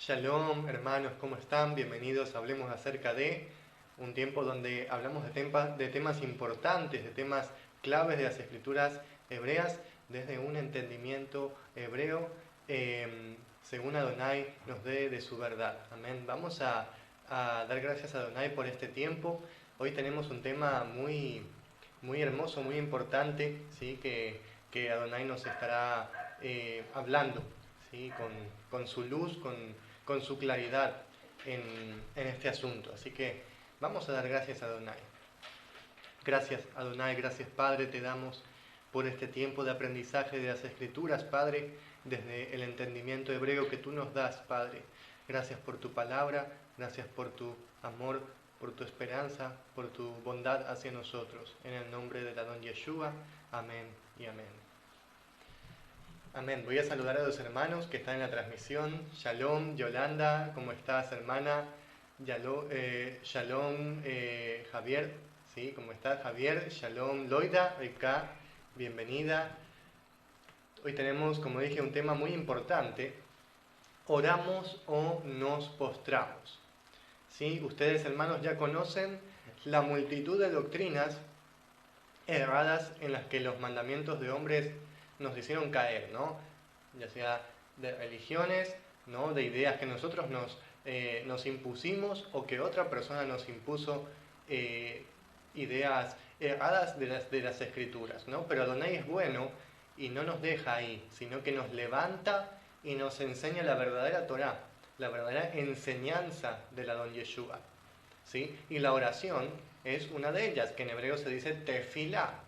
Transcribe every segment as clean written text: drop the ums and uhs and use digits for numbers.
Shalom, hermanos, ¿cómo están? Bienvenidos a Hablemos acerca de un tiempo donde hablamos de temas importantes, de temas claves de las escrituras hebreas, desde un entendimiento hebreo, según Adonai nos dé de su verdad. Amén. Vamos a dar gracias a Adonai por este tiempo. Hoy tenemos un tema muy hermoso, muy importante, ¿sí? que Adonai nos estará hablando, ¿sí? con su luz, con su claridad en este asunto. Así que vamos a dar gracias a Adonai. Gracias Adonai, gracias Padre, te damos por este tiempo de aprendizaje de las Escrituras, Padre, desde el entendimiento hebreo que tú nos das, Padre. Gracias por tu palabra, gracias por tu amor, por tu esperanza, por tu bondad hacia nosotros. En el nombre del Adón Yeshua, amén y amén. Amén. Voy a saludar a los hermanos que están en la transmisión. Shalom, Yolanda, ¿cómo estás, hermana? Shalom, Javier, ¿sí? ¿Cómo estás, Javier? Shalom, Loida, Rika, bienvenida. Hoy tenemos, como dije, un tema muy importante. ¿Oramos o nos postramos? ¿Sí? Ustedes, hermanos, ya conocen la multitud de doctrinas erradas en las que los mandamientos de hombres nos hicieron caer, ¿no? Ya sea de religiones, ¿no? De ideas que nosotros nos impusimos o que otra persona nos impuso, ideas erradas de las escrituras, ¿no? Pero Adonai es bueno y no nos deja ahí, sino que nos levanta y nos enseña la verdadera Torá, la verdadera enseñanza del Adón Yeshua, ¿sí? Y la oración es una de ellas, que en hebreo se dice tefilá.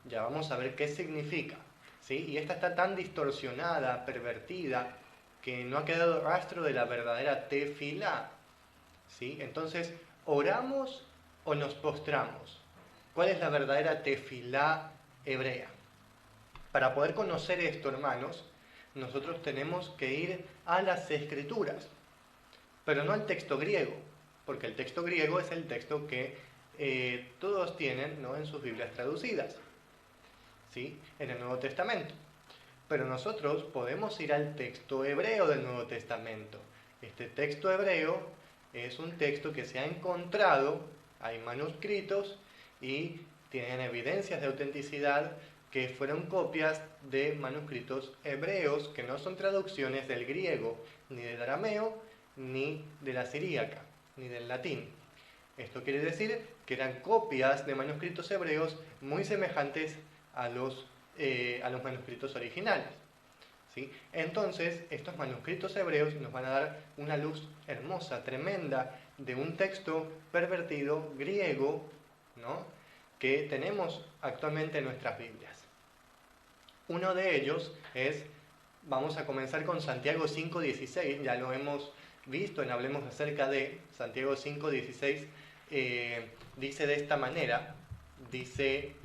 Ya vamos a ver qué significa, ¿sí? Y esta está tan distorsionada, pervertida, que no ha quedado rastro de la verdadera tefilá, ¿sí? Entonces, ¿oramos o nos postramos? ¿Cuál es la verdadera tefilá hebrea? Para poder conocer esto, hermanos, nosotros tenemos que ir a las escrituras, pero no al texto griego, porque el texto griego es el texto que todos tienen, ¿no? En sus Biblias traducidas, ¿sí? En el Nuevo Testamento. Pero nosotros podemos ir al texto hebreo del Nuevo Testamento. Este texto hebreo es un texto que se ha encontrado, hay manuscritos y tienen evidencias de autenticidad que fueron copias de manuscritos hebreos que no son traducciones del griego, ni del arameo, ni de la siríaca, ni del latín. Esto quiere decir que eran copias de manuscritos hebreos muy semejantes a los manuscritos originales, ¿sí? Entonces, estos manuscritos hebreos nos van a dar una luz hermosa, tremenda, de un texto pervertido griego, ¿no? Que tenemos actualmente en nuestras Biblias. Uno de ellos es, vamos a comenzar con Santiago 5:16, ya lo hemos visto en Hablemos acerca de Santiago 5:16, dice de esta manera, dice: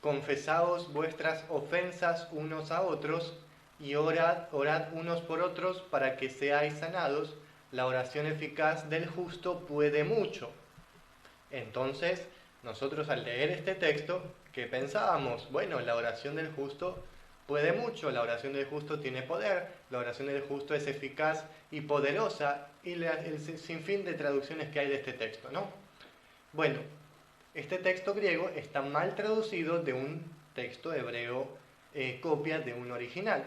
confesaos vuestras ofensas unos a otros y orad unos por otros para que seáis sanados. La oración eficaz del justo puede mucho. Entonces, nosotros al leer este texto, ¿qué pensábamos? Bueno, la oración del justo puede mucho, la oración del justo tiene poder, la oración del justo es eficaz y poderosa, y el sinfín de traducciones que hay de este texto, ¿no? Bueno, este texto griego está mal traducido de un texto hebreo, copia de un original,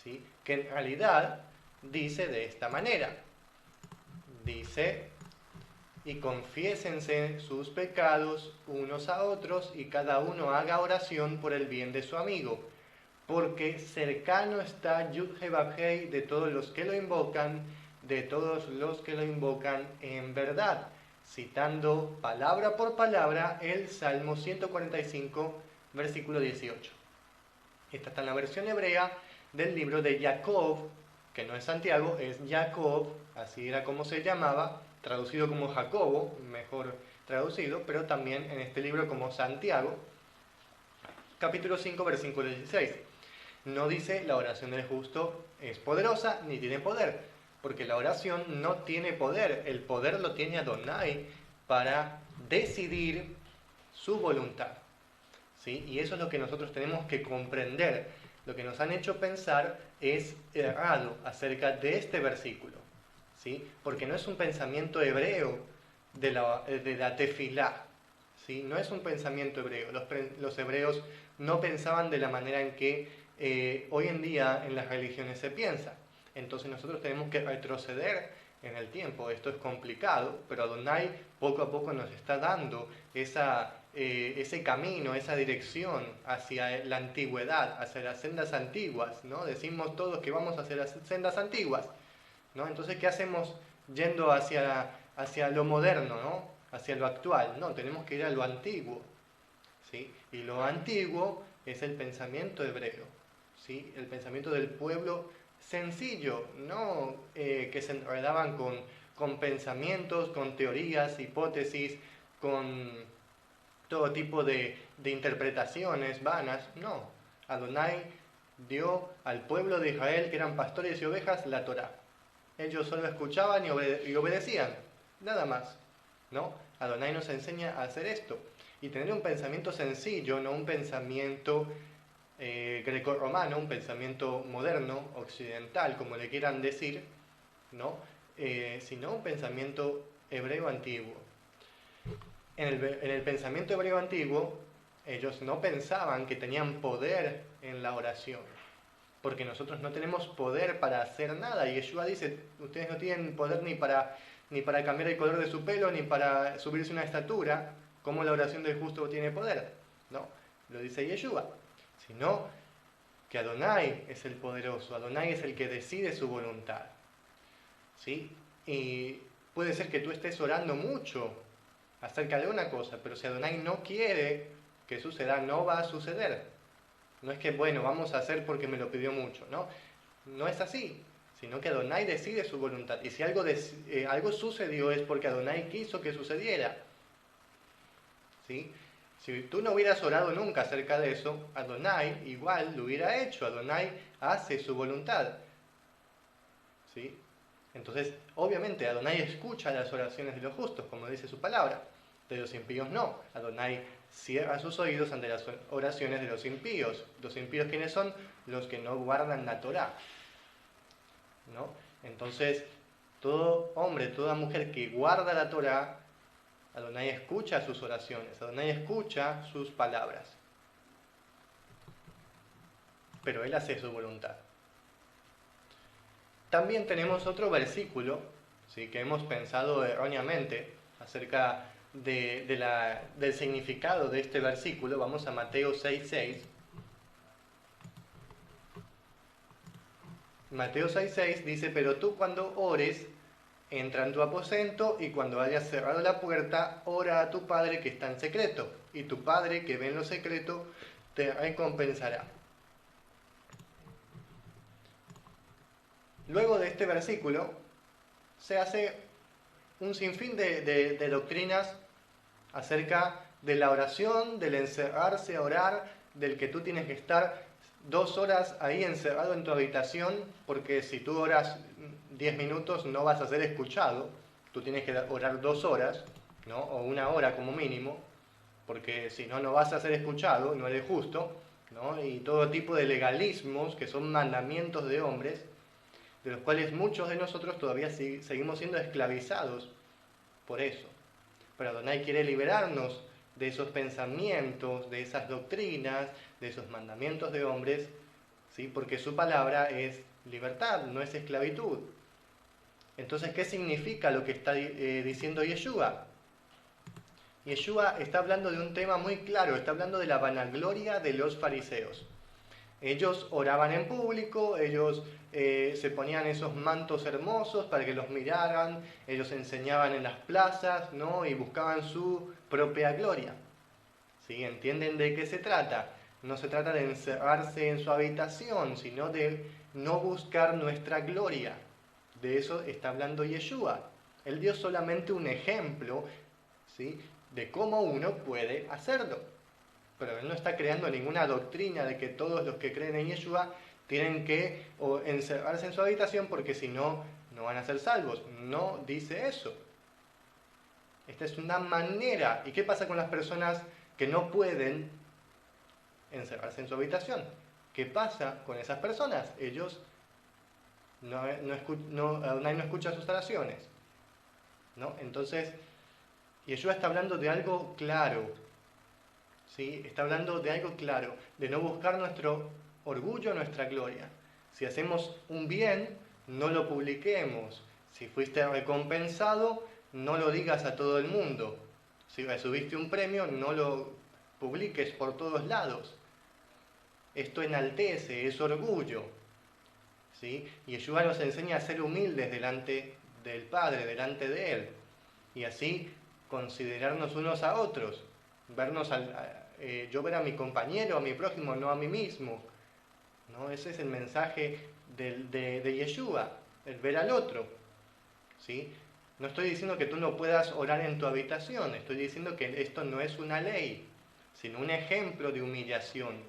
¿sí? Que en realidad dice de esta manera, dice: y confiésense sus pecados unos a otros y cada uno haga oración por el bien de su amigo, porque cercano está Yud-He-Vav-Hei de todos los que lo invocan, de todos los que lo invocan en verdad, citando palabra por palabra el Salmo 145, versículo 18. Esta está en la versión hebrea del libro de Jacob, que no es Santiago, es Jacob, así era como se llamaba, traducido como Jacobo, mejor traducido, pero también en este libro como Santiago, capítulo 5, versículo 16. No dice la oración del justo es poderosa ni tiene poder, porque la oración no tiene poder, el poder lo tiene Adonai para decidir su voluntad, ¿sí? Y eso es lo que nosotros tenemos que comprender. Lo que nos han hecho pensar es errado acerca de este versículo. ¿sí? Porque no es un pensamiento hebreo de la tefilá, ¿sí? No es un pensamiento hebreo. Los hebreos no pensaban de la manera en que hoy en día en las religiones se piensa. Entonces nosotros tenemos que retroceder en el tiempo. Esto es complicado, pero Adonai poco a poco nos está dando ese camino, esa dirección hacia la antigüedad, hacia las sendas antiguas, ¿no? Decimos todos que vamos hacia las sendas antiguas, ¿no? Entonces, ¿qué hacemos yendo hacia lo moderno, ¿no? Hacia lo actual? No, tenemos que ir a lo antiguo, ¿sí? Y lo antiguo es el pensamiento hebreo, ¿sí? El pensamiento del pueblo sencillo, no que se enredaban con pensamientos, con teorías, hipótesis, con todo tipo de interpretaciones vanas. No, Adonai dio al pueblo de Israel, que eran pastores y ovejas, la Torá. Ellos solo escuchaban y obedecían, nada más, ¿no? Adonai nos enseña a hacer esto y tener un pensamiento sencillo, no un pensamiento grecorromano, un pensamiento moderno, occidental, como le quieran decir, ¿no? Sino un pensamiento hebreo antiguo. En el pensamiento hebreo antiguo, ellos no pensaban que tenían poder en la oración, porque nosotros no tenemos poder para hacer nada. Y Yeshua dice, ustedes no tienen poder ni para cambiar el color de su pelo, ni para subirse una estatura. ¿Cómo la oración del justo tiene poder? No, lo dice Yeshua. Sino que Adonai es el poderoso, Adonai es el que decide su voluntad, ¿sí? Y puede ser que tú estés orando mucho acerca de una cosa, pero si Adonai no quiere que suceda, no va a suceder. No es que, bueno, vamos a hacer porque me lo pidió mucho, ¿no? No es así, sino que Adonai decide su voluntad. Y si algo sucedió es porque Adonai quiso que sucediera, ¿sí? Si tú no hubieras orado nunca acerca de eso, Adonai igual lo hubiera hecho. Adonai hace su voluntad, ¿sí? Entonces, obviamente, Adonai escucha las oraciones de los justos, como dice su palabra. De los impíos no. Adonai cierra sus oídos ante las oraciones de los impíos. ¿Los impíos quiénes son? Los que no guardan la Torá, ¿no? Entonces, todo hombre, toda mujer que guarda la Torá, Adonai escucha sus oraciones, Adonai escucha sus palabras. Pero Él hace su voluntad. También tenemos otro versículo, ¿sí?, que hemos pensado erróneamente acerca del significado de este versículo. Vamos a Mateo 6:6. Mateo 6:6 dice, pero tú cuando ores, entra en tu aposento y cuando hayas cerrado la puerta, ora a tu Padre que está en secreto, y tu Padre que ve en lo secreto te recompensará. Luego de este versículo se hace un sinfín de doctrinas acerca de la oración, del encerrarse a orar, del que tú tienes que estar 2 horas ahí encerrado en tu habitación, porque si tú oras 10 minutos no vas a ser escuchado, tú tienes que orar 2 horas, ¿no? O 1 hora como mínimo, porque si no, no vas a ser escuchado, no eres justo, ¿no? Y todo tipo de legalismos que son mandamientos de hombres, de los cuales muchos de nosotros todavía seguimos siendo esclavizados por eso. Pero Adonai quiere liberarnos de esos pensamientos, de esas doctrinas, de esos mandamientos de hombres, ¿sí? Porque su palabra es libertad, no es esclavitud. Entonces, ¿qué significa lo que está diciendo Yeshua? Yeshua está hablando de un tema muy claro, está hablando de la vanagloria de los fariseos. Ellos oraban en público, ellos se ponían esos mantos hermosos para que los miraran, ellos enseñaban en las plazas, ¿no? Y buscaban su propia gloria. ¿Sí? ¿Entienden de qué se trata? No se trata de encerrarse en su habitación, sino de no buscar nuestra gloria. De eso está hablando Yeshua. Él dio solamente un ejemplo, ¿sí?, de cómo uno puede hacerlo. Pero él no está creando ninguna doctrina de que todos los que creen en Yeshua tienen que encerrarse en su habitación porque si no, no van a ser salvos. No dice eso. Esta es una manera. ¿Y qué pasa con las personas que no pueden encerrarse en su habitación? ¿Qué pasa con esas personas? Ellos Adonai no escucha sus oraciones, ¿no? Entonces, Yeshua está hablando de algo claro, ¿sí? Está hablando de algo claro, de no buscar nuestro orgullo, nuestra gloria. Si hacemos un bien, no lo publiquemos. Si fuiste recompensado, no lo digas a todo el mundo. Si subiste un premio, no lo publiques por todos lados. Esto enaltece, es orgullo, ¿sí? Y Yeshua nos enseña a ser humildes delante del Padre, delante de Él, y así considerarnos unos a otros, yo ver a mi compañero, a mi prójimo, no a mí mismo, ¿no? Ese es el mensaje de Yeshua, el ver al otro, ¿sí? No estoy diciendo que tú no puedas orar en tu habitación, estoy diciendo que esto no es una ley, sino un ejemplo de humillación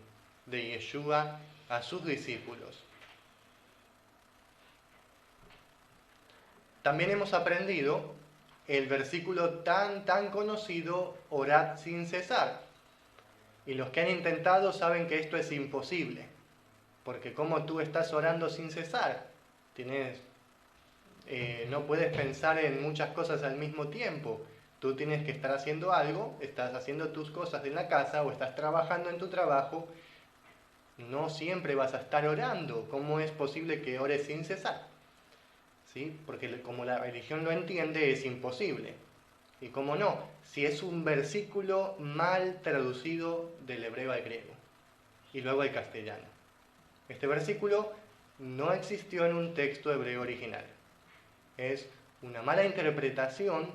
de Yeshua a sus discípulos. También hemos aprendido el versículo tan conocido, orad sin cesar. Y los que han intentado saben que esto es imposible, porque como tú estás orando sin cesar, no puedes pensar en muchas cosas al mismo tiempo. Tú tienes que estar haciendo algo, estás haciendo tus cosas en la casa o estás trabajando en tu trabajo. No siempre vas a estar orando. ¿Cómo es posible que ores sin cesar? ¿Sí? Porque como la religión lo entiende, es imposible. Y cómo no, si es un versículo mal traducido del hebreo al griego y luego al castellano. Este versículo no existió en un texto hebreo original. Es una mala interpretación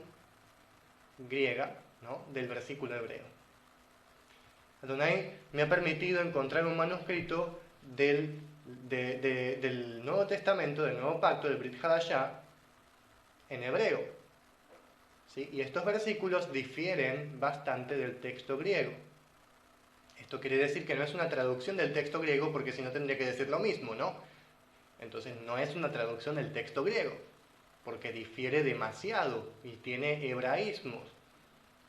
griega, ¿no?, del versículo hebreo. Adonai me ha permitido encontrar un manuscrito del Nuevo Testamento, del Nuevo Pacto, del Brit Hadashah, en hebreo. ¿Sí? Y estos versículos difieren bastante del texto griego. Esto quiere decir que no es una traducción del texto griego, porque si no tendría que decir lo mismo, ¿no? Entonces no es una traducción del texto griego, porque difiere demasiado y tiene hebraísmos.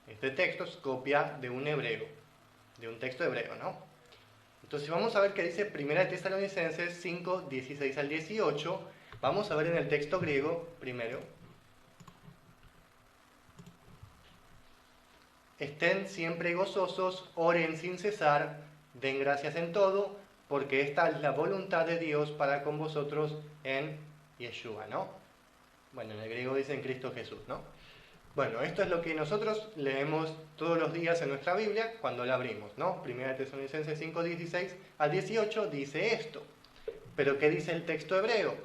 Este texto es copia de un hebreo, de un texto hebreo, ¿no? Entonces vamos a ver qué dice 1 Tesalonicenses 5, 16 al 18. Vamos a ver en el texto griego primero. Estén siempre gozosos, oren sin cesar, den gracias en todo, porque esta es la voluntad de Dios para con vosotros en Yeshua, ¿no? Bueno, en el griego dice en Cristo Jesús, ¿no? Bueno, esto es lo que nosotros leemos todos los días en nuestra Biblia cuando la abrimos, ¿no? 1 Tesalonicenses 5, 16 al 18 dice esto. Pero ¿qué dice el texto hebreo?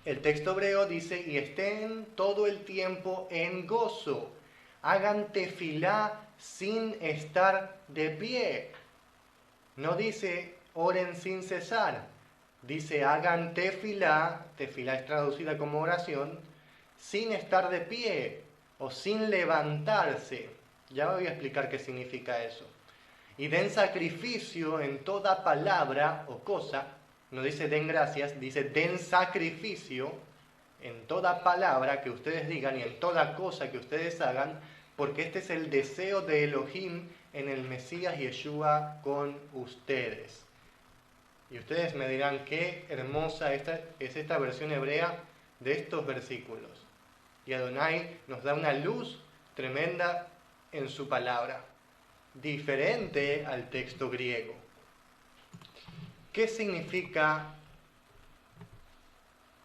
El texto hebreo dice, y estén todo el tiempo en gozo, hagan tefilá sin estar de pie. No dice oren sin cesar, dice hagan tefilá es traducida como oración, sin estar de pie o sin levantarse. Ya voy a explicar qué significa eso. Y den sacrificio en toda palabra o cosa, no dice den gracias, dice den sacrificio en toda palabra que ustedes digan y en toda cosa que ustedes hagan, porque este es el deseo de Elohim en el Mesías Yeshua con ustedes. Y ustedes me dirán qué hermosa es esta versión hebrea de estos versículos. Y Adonai nos da una luz tremenda en su palabra, diferente al texto griego. ¿Qué significa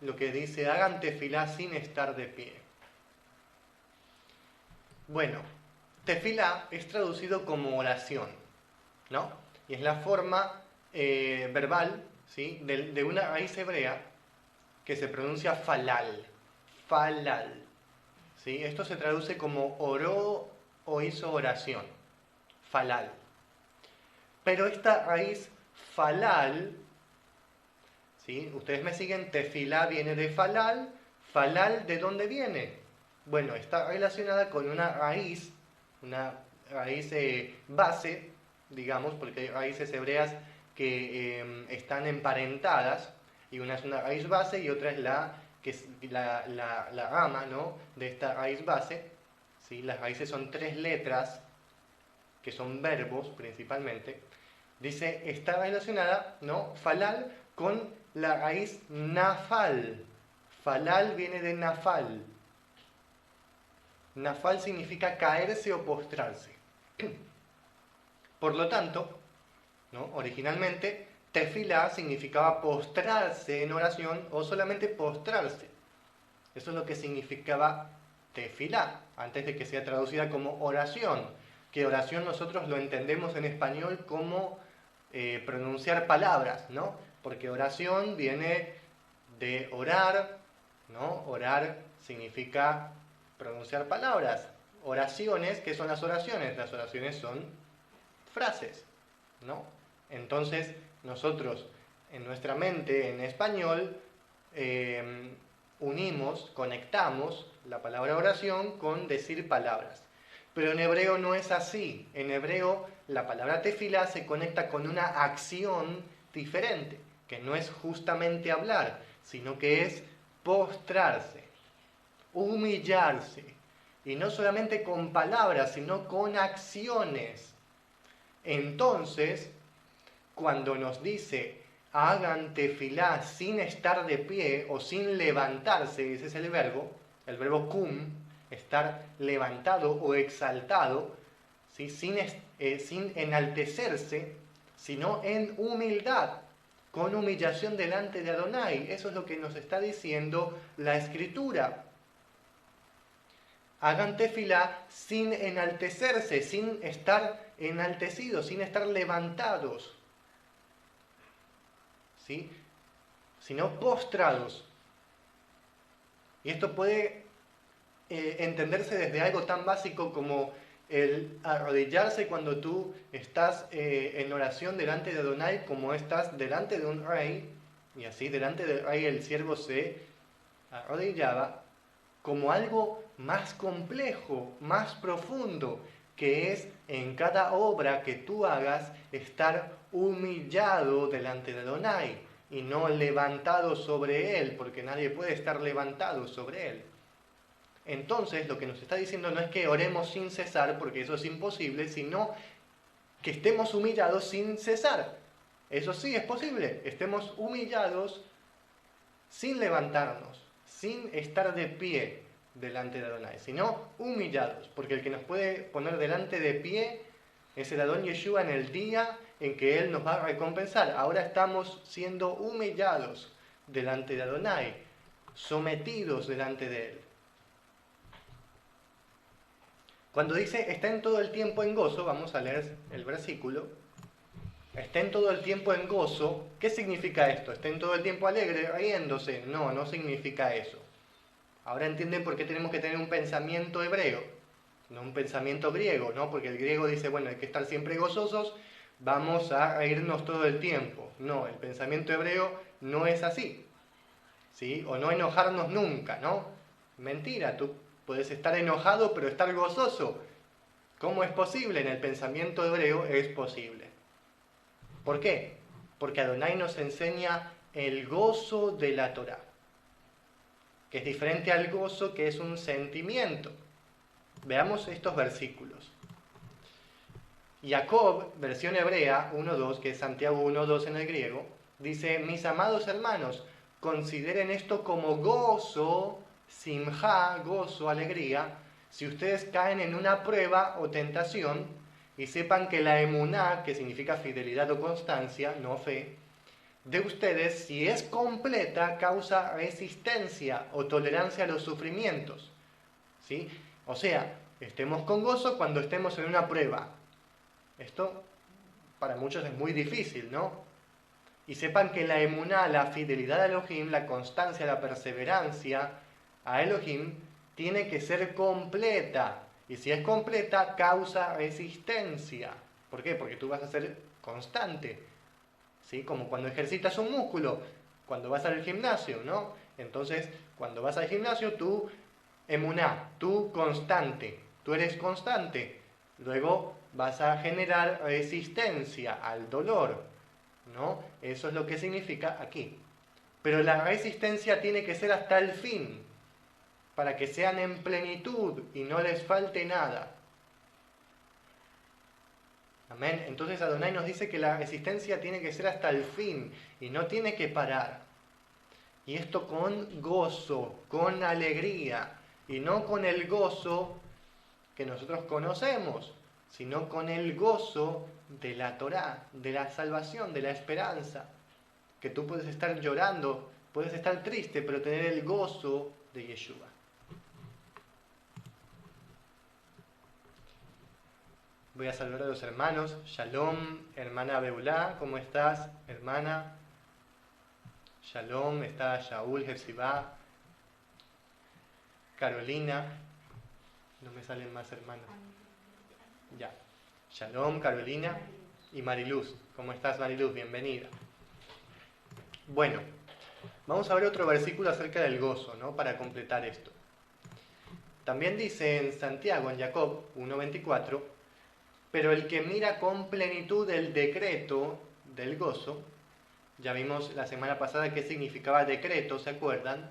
lo que dice hagan tefilá sin estar de pie? Bueno, tefilá es traducido como oración, ¿no? Y es la forma verbal, ¿sí?, de una raíz hebrea que se pronuncia falal. Falal. ¿Sí? Esto se traduce como oró o hizo oración. Falal. Pero esta raíz falal, ¿sí?, ustedes me siguen, tefilá viene de falal. ¿Falal de dónde viene? Bueno, está relacionada con una raíz base, digamos, porque hay raíces hebreas que están emparentadas, y una es una raíz base y otra es la rama, ¿no?, de esta raíz base. ¿Sí? Las raíces son 3 letras, que son verbos principalmente, Dice, está relacionada, ¿no? Falal con la raíz nafal. Falal viene de nafal. Nafal significa caerse o postrarse. Por lo tanto, ¿no? Originalmente, tefilá significaba postrarse en oración o solamente postrarse. Eso es lo que significaba tefilá, antes de que sea traducida como oración. Que oración nosotros lo entendemos en español como pronunciar palabras, ¿no? Porque oración viene de orar, ¿no? Orar significa pronunciar palabras. Oraciones, ¿qué son las oraciones? Las oraciones son frases, ¿no? Entonces, nosotros en nuestra mente, en español, unimos, conectamos la palabra oración con decir palabras. Pero en hebreo no es así. En hebreo la palabra tefilá se conecta con una acción diferente, que no es justamente hablar, sino que es postrarse, humillarse. Y no solamente con palabras, sino con acciones. Entonces, cuando nos dice hagan tefilá sin estar de pie o sin levantarse, ese es el verbo kum, estar levantado o exaltado, ¿sí? sin enaltecerse, sino en humildad, con humillación delante de Adonai. Eso es lo que nos está diciendo la Escritura. Hagan tefilá sin enaltecerse, sin estar enaltecidos, sin estar levantados, ¿sí? Sino postrados. Y esto puede entenderse desde algo tan básico como el arrodillarse cuando tú estás en oración delante de Adonai, como estás delante de un rey, y así delante del rey el siervo se arrodillaba, como algo más complejo, más profundo, que es en cada obra que tú hagas estar humillado delante de Adonai y no levantado sobre él, porque nadie puede estar levantado sobre él. Entonces lo que nos está diciendo no es que oremos sin cesar, porque eso es imposible, sino que estemos humillados sin cesar. Eso sí es posible, estemos humillados sin levantarnos, sin estar de pie delante de Adonai, sino humillados, porque el que nos puede poner delante de pie es el Adón Yeshua en el día en que Él nos va a recompensar. Ahora estamos siendo humillados delante de Adonai, sometidos delante de Él. Cuando dice estén todo el tiempo en gozo, vamos a leer el versículo. Estén todo el tiempo en gozo. ¿Qué significa esto? ¿Estén todo el tiempo alegre, riéndose? No, no significa eso. Ahora entienden por qué tenemos que tener un pensamiento hebreo, no un pensamiento griego, ¿no? Porque el griego dice, bueno, hay que estar siempre gozosos, vamos a reírnos todo el tiempo. No, el pensamiento hebreo no es así, ¿sí? O no enojarnos nunca, ¿no? Mentira, tú puedes estar enojado pero estar gozoso. ¿Cómo es posible? En el pensamiento hebreo es posible. ¿Por qué? Porque Adonai nos enseña el gozo de la Torá, que es diferente al gozo, que es un sentimiento. Veamos estos versículos. Jacob, versión hebrea 1.2, que es Santiago 1.2 en el griego, dice, mis amados hermanos, consideren esto como gozo, simjá, gozo, alegría, si ustedes caen en una prueba o tentación, y sepan que la emuná, que significa fidelidad o constancia, no fe, de ustedes, si es completa, causa resistencia o tolerancia a los sufrimientos, ¿sí? O sea, estemos con gozo cuando estemos en una prueba. Esto para muchos es muy difícil, ¿no? Y sepan que la emuná, la fidelidad a Elohim, la constancia, la perseverancia a Elohim, tiene que ser completa. Y si es completa, causa resistencia. ¿Por qué? Porque tú vas a ser constante, ¿sí? Como cuando ejercitas un músculo, cuando vas al gimnasio, ¿no? Entonces, cuando vas al gimnasio, tú emuná, tú constante, tú eres constante. Luego vas a generar resistencia al dolor, ¿no? Eso es lo que significa aquí. Pero la resistencia tiene que ser hasta el fin, para que sean en plenitud y no les falte nada. Amén. Entonces Adonai nos dice que la existencia tiene que ser hasta el fin y no tiene que parar. Y esto con gozo, con alegría, y no con el gozo que nosotros conocemos, sino con el gozo de la Torá, de la salvación, de la esperanza. Que tú puedes estar llorando, puedes estar triste, pero tener el gozo de Yeshua. Voy a saludar a los hermanos. Shalom, hermana Beulá, ¿cómo estás, hermana? Shalom, está Shaul, Jefsibá, Carolina. No me salen más hermanos. Ya. Shalom, Carolina y Mariluz. ¿Cómo estás, Mariluz? Bienvenida. Bueno, vamos a ver otro versículo acerca del gozo, ¿no? Para completar esto. También dice en Santiago, en Jacob 1:24, pero el que mira con plenitud el decreto del gozo, ya vimos la semana pasada qué significaba decreto, ¿se acuerdan?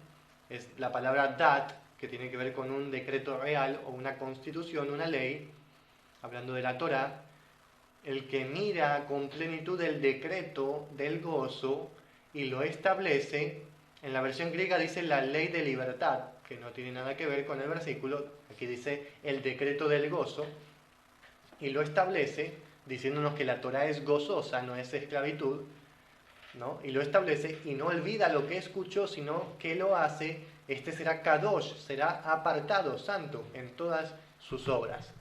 Es la palabra dat, que tiene que ver con un decreto real o una constitución, una ley, hablando de la Torá. El que mira con plenitud el decreto del gozo y lo establece, en la versión griega dice la ley de libertad, que no tiene nada que ver con el versículo, aquí dice el decreto del gozo, y lo establece diciéndonos que la Torá es gozosa, no es esclavitud, ¿no? Y lo establece y no olvida lo que escuchó, sino que lo hace. Este será kadosh, será apartado, santo en todas sus obras.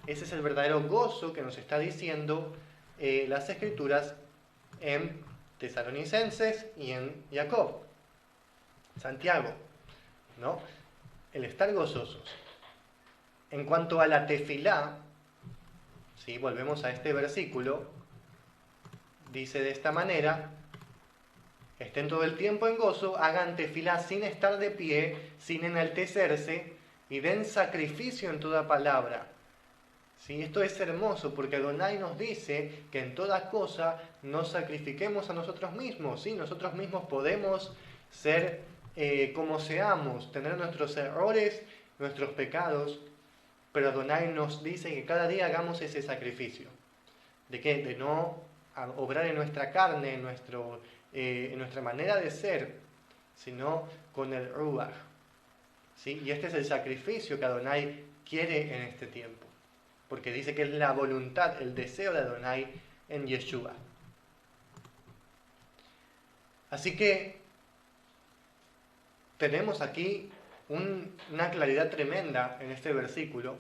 Ese es el verdadero gozo que nos está diciendo las Escrituras en Tesalonicenses y en Jacob, Santiago, ¿no? El estar gozosos. En cuanto a la tefilá, ¿sí? Volvemos a este versículo, dice de esta manera: estén todo el tiempo en gozo, hagan tefilá sin estar de pie, sin enaltecerse, y den sacrificio en toda palabra. ¿Sí? Esto es hermoso porque Adonai nos dice que en toda cosa nos sacrifiquemos a nosotros mismos. ¿Sí? Nosotros mismos podemos ser como seamos, tener nuestros errores, nuestros pecados, pero Adonai nos dice que cada día hagamos ese sacrificio. ¿De qué? De no obrar en nuestra carne, en nuestra manera de ser, sino con el Ruach. ¿Sí? Y este es el sacrificio que Adonai quiere en este tiempo, porque dice que es la voluntad, el deseo de Adonai en Yeshua. Así que tenemos aquí una claridad tremenda en este versículo,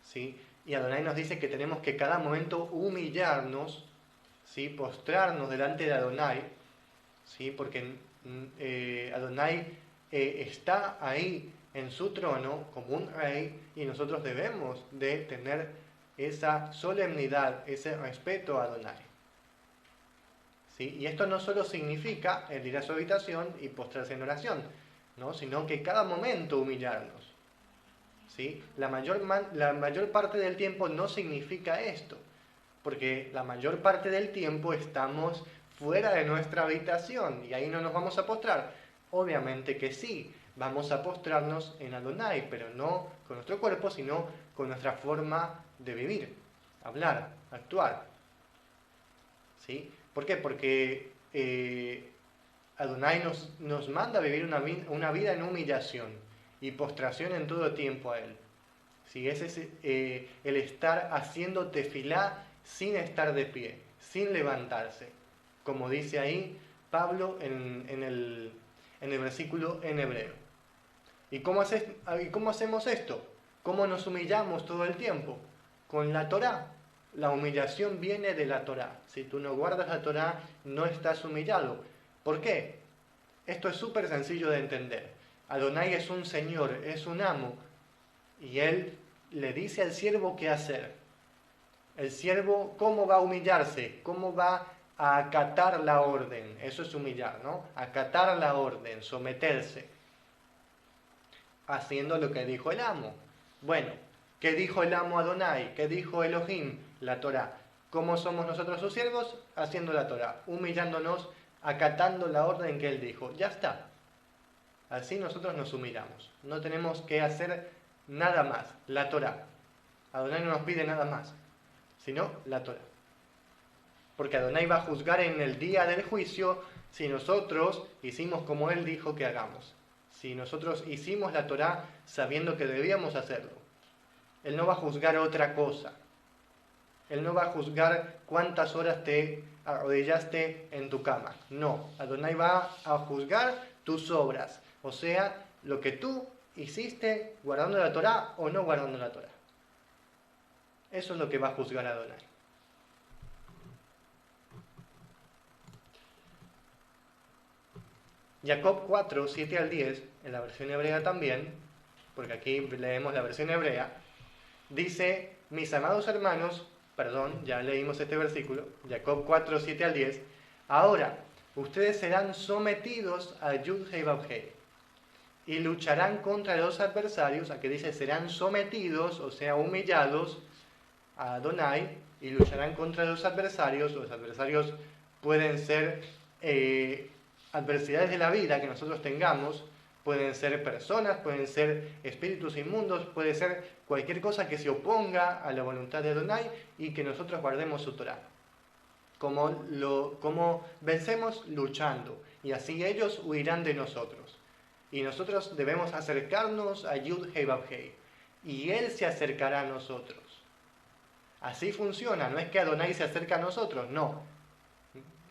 ¿sí? Y Adonai nos dice que tenemos que cada momento humillarnos, ¿sí? Postrarnos delante de Adonai, ¿sí? Porque Adonai está ahí en su trono como un rey y nosotros debemos de tener esa solemnidad, ese respeto a Adonai. ¿Sí? Y esto no solo significa el ir a su habitación y postrarse en oración, ¿no? Sino que cada momento humillarnos. ¿Sí? La mayor parte del tiempo no significa esto, porque la mayor parte del tiempo estamos fuera de nuestra habitación y ahí no nos vamos a postrar. Obviamente que sí, vamos a postrarnos en Adonai, pero no con nuestro cuerpo, sino con nuestra forma de vivir, hablar, actuar. ¿Sí? ¿Por qué? Porque Adonai nos manda a vivir una vida en humillación y postración en todo tiempo a Él. ¿Sí? Ese es el estar haciendo tefilá sin estar de pie, sin levantarse, como dice ahí Pablo en el versículo en hebreo. ¿Y cómo hacemos esto? ¿Cómo nos humillamos todo el tiempo? Con la Torá. La humillación viene de la Torá. Si tú no guardas la Torá, no estás humillado. ¿Por qué? Esto es súper sencillo de entender. Adonai es un señor, es un amo, y él le dice al siervo qué hacer. El siervo, ¿cómo va a humillarse? ¿Cómo va a acatar la orden? Eso es humillar, ¿no? Acatar la orden, someterse, haciendo lo que dijo el amo. Bueno, ¿qué dijo el amo Adonai? ¿Qué dijo Elohim? La Torá. ¿Cómo somos nosotros sus siervos? Haciendo la Torá, humillándonos, acatando la orden que él dijo. Ya está. Así nosotros nos humillamos. No tenemos que hacer nada más. La Torá. Adonai no nos pide nada más. sino la Torá. Porque Adonai va a juzgar en el día del juicio si nosotros hicimos como Él dijo que hagamos. Si nosotros hicimos la Torá sabiendo que debíamos hacerlo. Él no va a juzgar otra cosa. Él no va a juzgar cuántas horas te arrodillaste en tu cama. No, Adonai va a juzgar tus obras. O sea, lo que tú hiciste guardando la Torá o no guardando la Torá. Eso es lo que va a juzgar Adonai. Jacob 4, 7 al 10, en la versión hebrea también, porque aquí leemos la versión hebrea, dice: mis amados hermanos, ya leímos este versículo, Jacob 4, 7 al 10, ahora ustedes serán sometidos a Yud Hei Vav Hei y lucharán contra los adversarios. Aquí dice serán sometidos, o sea, humillados a Adonai, y lucharán contra los adversarios. Los adversarios pueden ser adversidades de la vida que nosotros tengamos, pueden ser personas, pueden ser espíritus inmundos, puede ser cualquier cosa que se oponga a la voluntad de Adonai y que nosotros guardemos su Torá. Como vencemos luchando, y así ellos huirán de nosotros. Y nosotros debemos acercarnos a Yud Hei Vav Hei, y Él se acercará a nosotros. Así funciona, no es que Adonai se acerca a nosotros, no.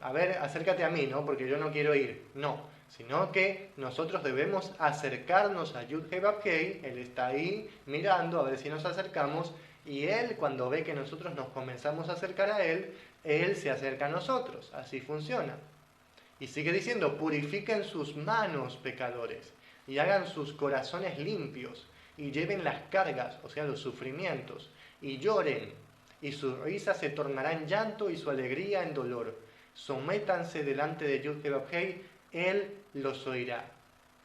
A ver, acércate a mí, ¿no? Porque yo no quiero ir. No, sino que nosotros debemos acercarnos a Yud Hei Vav Hei. Él está ahí mirando a ver si nos acercamos, y Él, cuando ve que nosotros nos comenzamos a acercar a Él, Él se acerca a nosotros. Así funciona. Y sigue diciendo: purifiquen sus manos, pecadores, y hagan sus corazones limpios, y lleven las cargas, o sea, los sufrimientos, y lloren, y su risa se tornará en llanto y su alegría en dolor. Sométanse delante de Yud Hei Vav Hei, Él los oirá.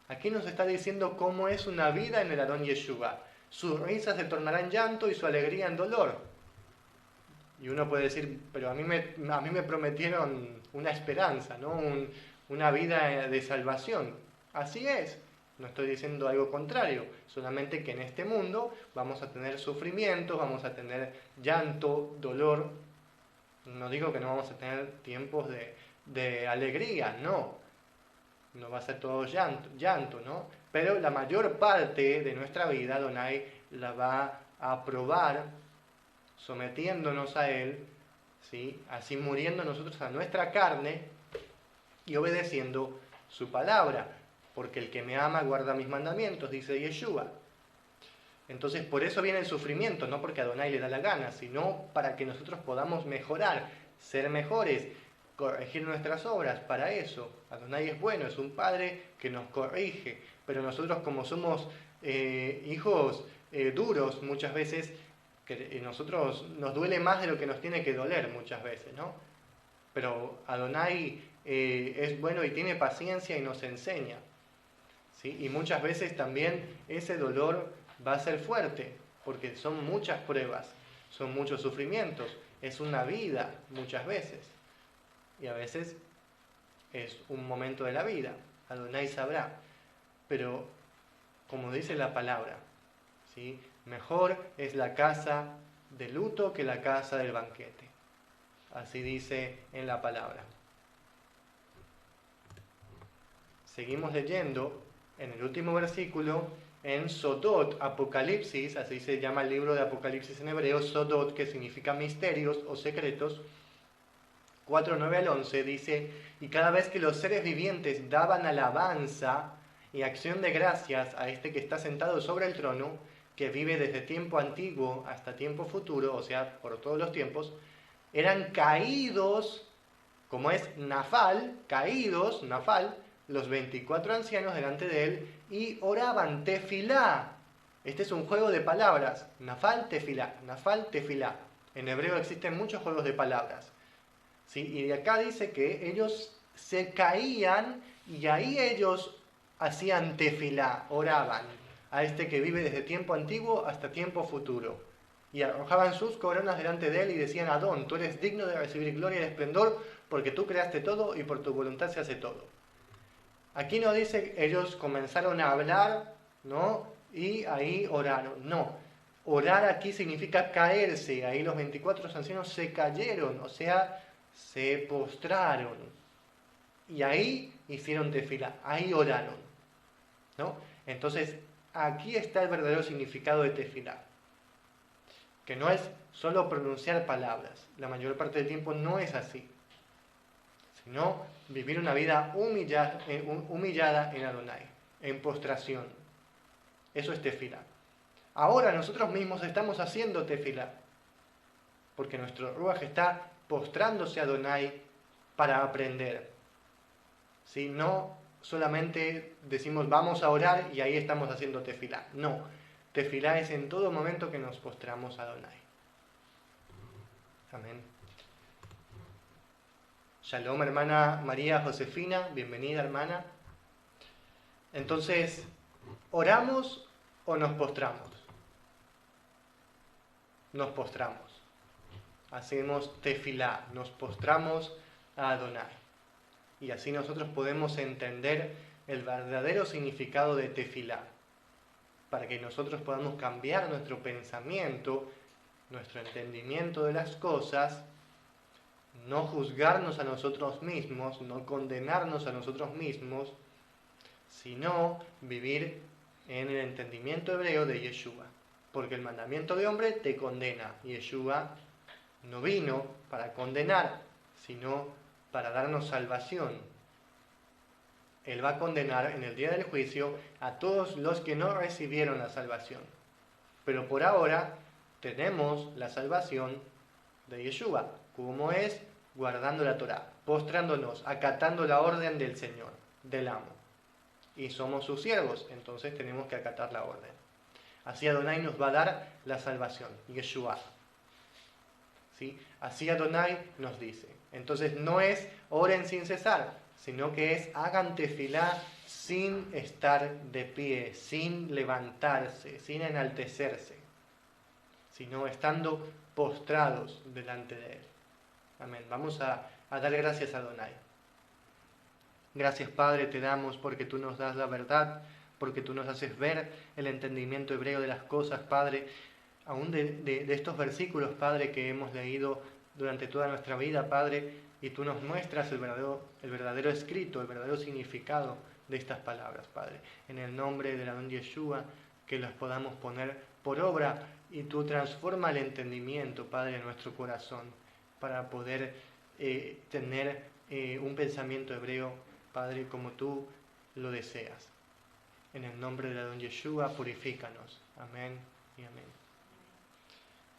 Aquí nos está diciendo cómo es una vida en el Adón Yeshua. Su risa se tornará en llanto y su alegría en dolor. Y uno puede decir, pero a mí me prometieron una esperanza, ¿no? Una vida de salvación. Así es. No estoy diciendo algo contrario, solamente que en este mundo vamos a tener sufrimientos, vamos a tener llanto, dolor. No digo que no vamos a tener tiempos de alegría, no. No va a ser todo llanto, ¿no? Pero la mayor parte de nuestra vida, Adonai la va a probar sometiéndonos a Él, ¿sí? Así muriendo nosotros a nuestra carne y obedeciendo su palabra. Porque el que me ama guarda mis mandamientos, dice Yeshua. Entonces, por eso viene el sufrimiento, no porque Adonai le da la gana, sino para que nosotros podamos mejorar, ser mejores, corregir nuestras obras. Para eso, Adonai es bueno, es un Padre que nos corrige, pero nosotros, como somos hijos duros, muchas veces, que nosotros nos duele más de lo que nos tiene que doler muchas veces, ¿no? Pero Adonai es bueno y tiene paciencia y nos enseña, ¿sí? Y muchas veces también ese dolor va a ser fuerte, porque son muchas pruebas, son muchos sufrimientos, es una vida muchas veces, y a veces es un momento de la vida, Adonai sabrá, pero como dice la palabra, ¿sí? Mejor es la casa de luto que la casa del banquete, así dice en la palabra. Seguimos leyendo en el último versículo, en Sodot, Apocalipsis, así se llama el libro de Apocalipsis en hebreo, Sodot, que significa misterios o secretos, 4, 9 al 11, dice: y cada vez que los seres vivientes daban alabanza y acción de gracias a este que está sentado sobre el trono, que vive desde tiempo antiguo hasta tiempo futuro, o sea, por todos los tiempos, eran caídos, como es Nafal, los 24 ancianos delante de él, y oraban tefilá. Este es un juego de palabras, Nafal, tefilá. En hebreo existen muchos juegos de palabras, ¿sí? Y de acá dice que ellos se caían y ahí ellos hacían tefilá, oraban a este que vive desde tiempo antiguo hasta tiempo futuro. Y arrojaban sus coronas delante de él y decían: Adón, tú eres digno de recibir gloria y esplendor, porque tú creaste todo y por tu voluntad se hace todo. Aquí no dice ellos comenzaron a hablar, ¿no? Y ahí oraron. No. Orar aquí significa caerse. Ahí los 24 ancianos se cayeron, o sea, se postraron. Y ahí hicieron tefilá, ahí oraron, ¿no? Entonces, aquí está el verdadero significado de tefilá. Que no es solo pronunciar palabras. La mayor parte del tiempo no es así. Sino vivir una vida humillada en Adonai, en postración. Eso es tefilá. Ahora nosotros mismos estamos haciendo tefilá, porque nuestro ruaj está postrándose a Adonai para aprender. ¿Sí? No solamente decimos vamos a orar y ahí estamos haciendo tefilá. No, tefilá es en todo momento que nos postramos a Adonai. Amén. Shalom, hermana María Josefina, bienvenida, hermana. Entonces, ¿oramos o nos postramos? Nos postramos. Hacemos tefilá, nos postramos a Adonai. Y así nosotros podemos entender el verdadero significado de tefilá, para que nosotros podamos cambiar nuestro pensamiento, nuestro entendimiento de las cosas, no juzgarnos a nosotros mismos, no condenarnos a nosotros mismos, sino vivir en el entendimiento hebreo de Yeshua. Porque el mandamiento de hombre te condena. Yeshua no vino para condenar, sino para darnos salvación. Él va a condenar en el día del juicio a todos los que no recibieron la salvación. Pero por ahora tenemos la salvación de Yeshua. ¿Cómo es? Guardando la Torá, postrándonos, acatando la orden del Señor, del amo. Y somos sus siervos, entonces tenemos que acatar la orden. Así Adonai nos va a dar la salvación, Yeshua. ¿Sí? Así Adonai nos dice. Entonces no es oren sin cesar, sino que es hagan tefilá sin estar de pie, sin levantarse, sin enaltecerse, sino estando postrados delante de Él. Amén. Vamos a dar gracias a Adonai. Gracias, Padre, te damos porque tú nos das la verdad, porque tú nos haces ver el entendimiento hebreo de las cosas, Padre, aún de estos versículos, Padre, que hemos leído durante toda nuestra vida, Padre, y tú nos muestras el verdadero escrito, el verdadero significado de estas palabras, Padre. En el nombre del Adón Yeshua, que las podamos poner por obra y tú transforma el entendimiento, Padre, en nuestro corazón, para poder tener un pensamiento hebreo, Padre, como tú lo deseas. En el nombre del Adón Yeshua, purifícanos. Amén y amén.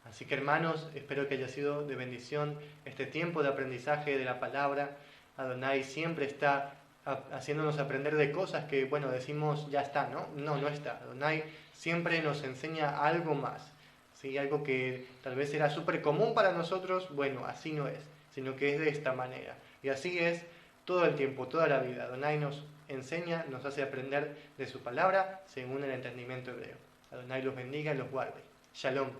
Así que, hermanos, espero que haya sido de bendición este tiempo de aprendizaje de la palabra. Adonai siempre está haciéndonos aprender de cosas que, bueno, decimos ya está, ¿no? No está. Adonai siempre nos enseña algo más. ¿Sí? Algo que tal vez era súper común para nosotros, bueno, así no es, sino que es de esta manera. Y así es todo el tiempo, toda la vida. Adonai nos enseña, nos hace aprender de su palabra según el entendimiento hebreo. Adonai los bendiga y los guarde. Shalom.